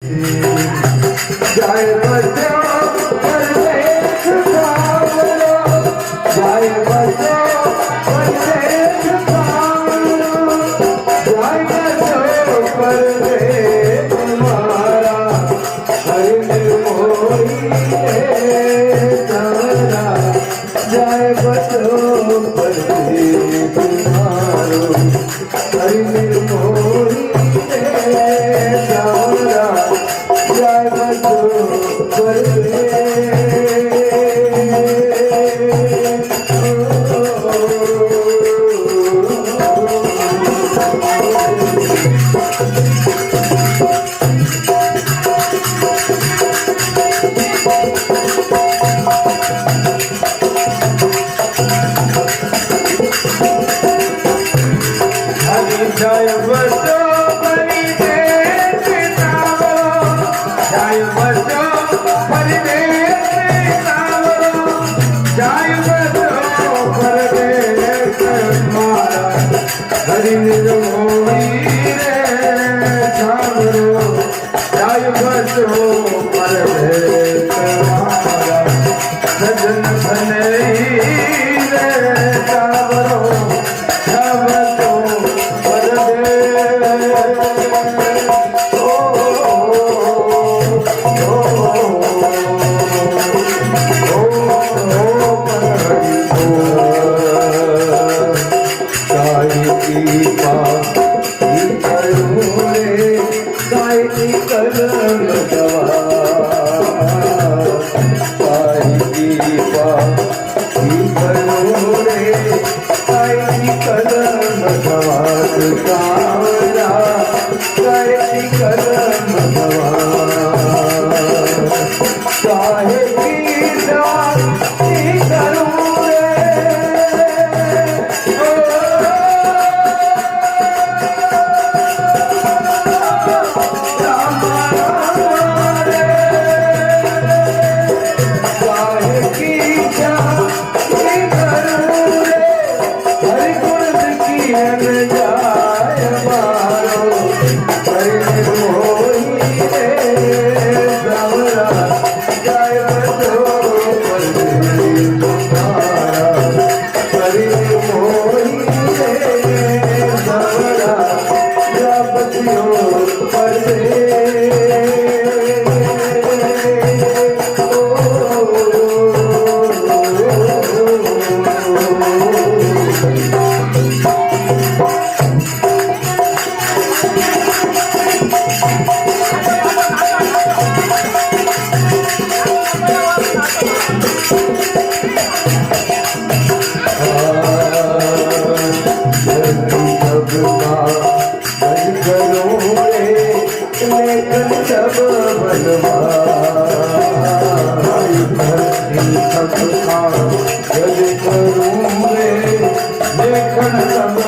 जय बजो परदेश सावलो, जय बजो परदेश सावलो, जय बजो परदेश मारा, हरि निर्मोही रे सावला, जय बजो परदेश मारो, हरि निर्मोही रे सावला, जय बजो परदेश। जय बजो परदेश सावलो, जय बजो परदेश सावलो, जय बजो परदेश मारा, हरि निर्मोही रे सावलो, जय बजो परदेश मारा, सजन भनई रे सावलो, जय बजो जग करूं रे लेखन सब